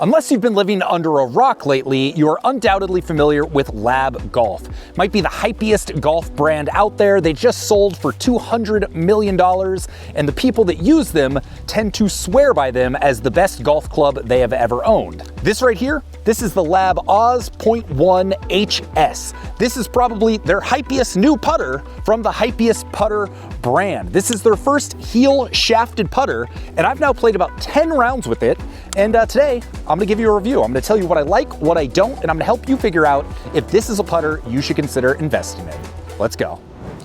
Unless you've been living under a rock lately, you are undoubtedly familiar with LAB Golf. Might be the hypiest golf brand out there. They just sold for $200 million, and the people that use them tend to swear by them as the best golf club they have ever owned. This right here, this is the LAB OZ.1 HS. This is probably their hypiest new putter from the hypiest putter brand. This is their first heel shafted putter, and I've now played about 10 rounds with it. And today, I'm gonna give you a review. I'm gonna tell you what I like, what I don't, and I'm gonna help you figure out if this is a putter you should consider investing in. Let's go.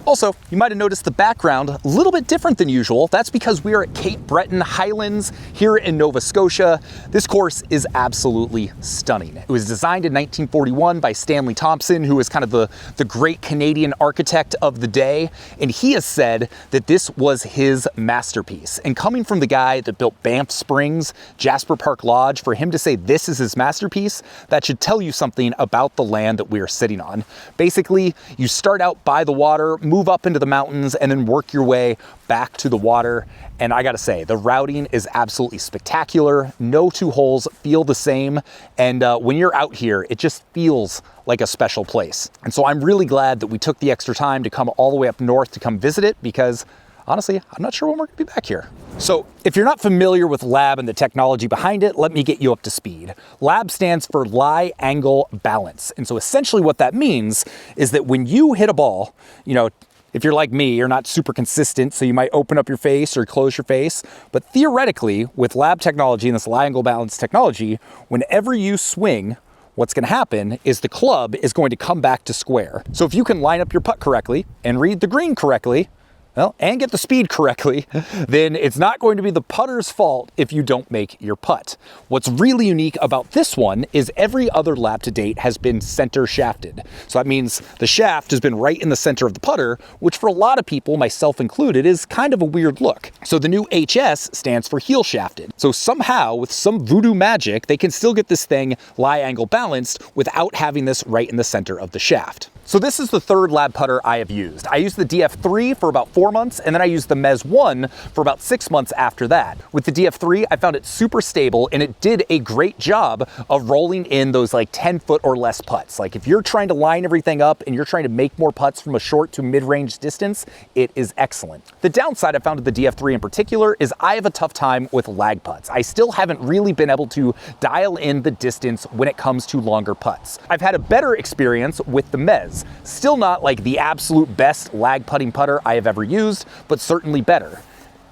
Also, you might have noticed the background a little bit different than usual. That's because we are at Cape Breton Highlands here in Nova Scotia. This course is absolutely stunning. It was designed in 1941 by Stanley Thompson, who is kind of the great Canadian architect of the day. And he has said that this was his masterpiece. And coming from the guy that built Banff Springs, Jasper Park Lodge, for him to say this is his masterpiece, that should tell you something about the land that we are sitting on. Basically, you start out by the water, move up into the mountains, and then work your way back to the water. And I gotta say, the routing is absolutely spectacular. No two holes feel the same. And when you're out here, it just feels like a special place. And so I'm really glad that we took the extra time to come all the way up north to come visit it, because honestly, I'm not sure when we're gonna be back here. So if you're not familiar with LAB and the technology behind it, let me get you up to speed. LAB stands for lie angle balance. And so essentially what that means is that when you hit a ball, you know, if you're like me, you're not super consistent, so you might open up your face or close your face. But theoretically, with LAB technology and this lie angle balance technology, whenever you swing, what's gonna happen is the club is going to come back to square. So if you can line up your putt correctly and read the green correctly, well, and get the speed correctly, then it's not going to be the putter's fault if you don't make your putt. What's really unique about this one is every other LAB to date has been center shafted. So that means the shaft has been right in the center of the putter, which for a lot of people, myself included, is kind of a weird look. So the new HS stands for heel shafted. So somehow, with some voodoo magic, they can still get this thing lie angle balanced without having this right in the center of the shaft. So this is the third LAB putter I have used. I used the DF3 for about 4 months, and then I used the MEZ 1 for about 6 months after that. With the DF3, I found it super stable, and it did a great job of rolling in those like 10-foot or less putts. Like if you're trying to line everything up and you're trying to make more putts from a short to mid-range distance, it is excellent. The downside I found with the DF3 in particular is I have a tough time with lag putts. I still haven't really been able to dial in the distance when it comes to longer putts. I've had a better experience with the MEZ. Still not like the absolute best lag putting putter I have ever used, but certainly better.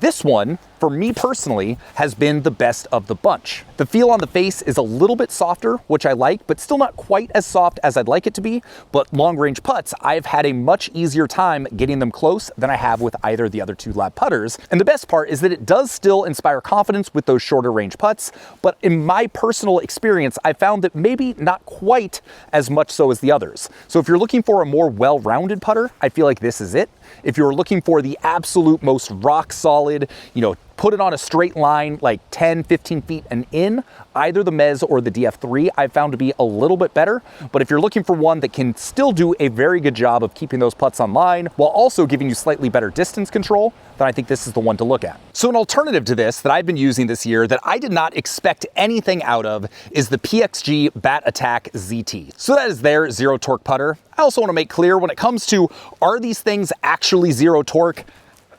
This one, for me personally, has been the best of the bunch. The feel on the face is a little bit softer, which I like, but still not quite as soft as I'd like it to be. But long range putts, I've had a much easier time getting them close than I have with either of the other two LAB putters. And the best part is that it does still inspire confidence with those shorter range putts, but in my personal experience, I found that maybe not quite as much so as the others. So if you're looking for a more well-rounded putter, I feel like this is it. If you're looking for the absolute most rock solid, you know, put it on a straight line like 10, 15 feet and in, either the MEZ or the DF3 I found to be a little bit better. But if you're looking for one that can still do a very good job of keeping those putts on line while also giving you slightly better distance control, then I think this is the one to look at. So an alternative to this that I've been using this year that I did not expect anything out of is the PXG Bat Attack ZT. So that is their zero torque putter. I also want to make clear when it comes to, are these things actually zero torque?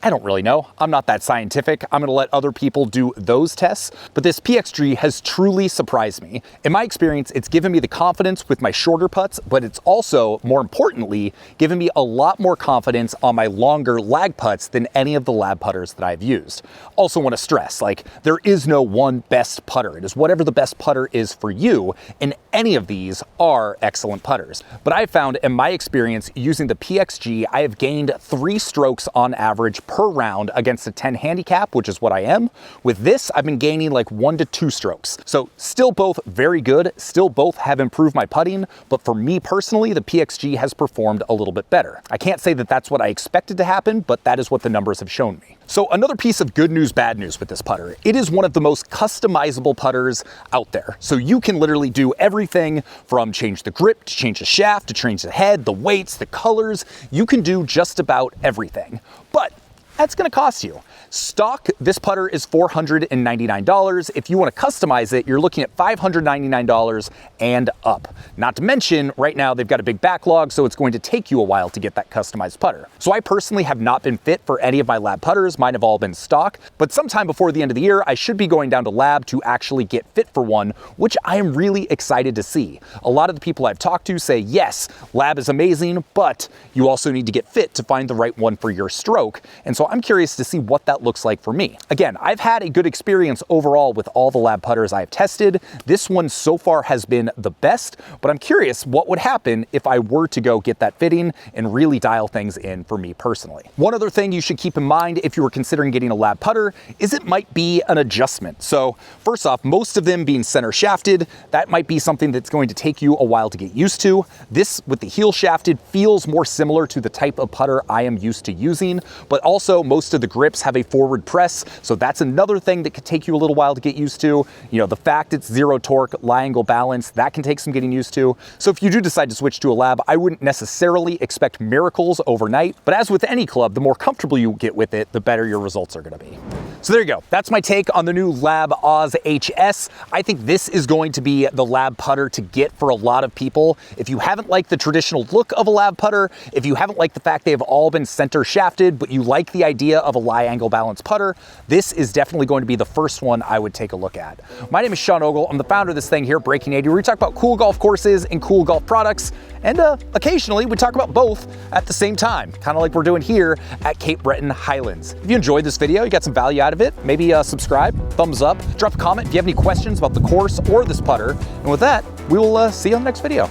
I don't really know. I'm not that scientific. I'm gonna let other people do those tests, but this PXG has truly surprised me. In my experience, it's given me the confidence with my shorter putts, but it's also, more importantly, given me a lot more confidence on my longer lag putts than any of the LAB putters that I've used. Also want to stress, like, there is no one best putter. It is whatever the best putter is for you, and any of these are excellent putters. But I found in my experience using the PXG, I have gained 3 strokes on average per round against a 10 handicap, which is what I am. With this, I've been gaining like 1 to 2 strokes. So still both very good, still both have improved my putting, but for me personally, the PXG has performed a little bit better. I can't say that that's what I expected to happen, but that is what the numbers have shown me. So another piece of good news, bad news with this putter. It is one of the most customizable putters out there. So you can literally do everything from change the grip, to change the shaft, to change the head, the weights, the colors. You can do just about everything. But that's gonna cost you. Stock, this putter is $499. If you wanna customize it, you're looking at $599 and up. Not to mention, right now they've got a big backlog, so it's going to take you a while to get that customized putter. So I personally have not been fit for any of my LAB putters. Mine have all been stock, but sometime before the end of the year, I should be going down to LAB to actually get fit for one, which I am really excited to see. A lot of the people I've talked to say, yes, LAB is amazing, but you also need to get fit to find the right one for your stroke. And so I'm curious to see what that looks like for me. Again, I've had a good experience overall with all the LAB putters I've tested. This one so far has been the best, but I'm curious what would happen if I were to go get that fitting and really dial things in for me personally. One other thing you should keep in mind if you were considering getting a LAB putter is it might be an adjustment. So first off, most of them being center shafted, that might be something that's going to take you a while to get used to. This with the heel shafted feels more similar to the type of putter I am used to using, but also most of the grips have a forward press, so that's another thing that could take you a little while to get used to. You know, the fact it's zero torque, lie angle balance, that can take some getting used to. So if you do decide to switch to a LAB, I wouldn't necessarily expect miracles overnight, but as with any club, the more comfortable you get with it, the better your results are gonna be. So there you go. That's my take on the new LAB OZ HS. I think this is going to be the LAB putter to get for a lot of people. If you haven't liked the traditional look of a LAB putter, if you haven't liked the fact they have all been center shafted, but you like the idea of a lie angle balance putter, this is definitely going to be the first one I would take a look at. My name is Sean Ogle. I'm the founder of this thing here, Breaking 80, where we talk about cool golf courses and cool golf products, and occasionally we talk about both at the same time, kind of like we're doing here at Cape Breton Highlands. If you enjoyed this video, you got some value out of it, maybe subscribe, thumbs up, drop a comment if you have any questions about the course or this putter. And with that, we will see you on the next video.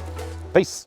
Peace.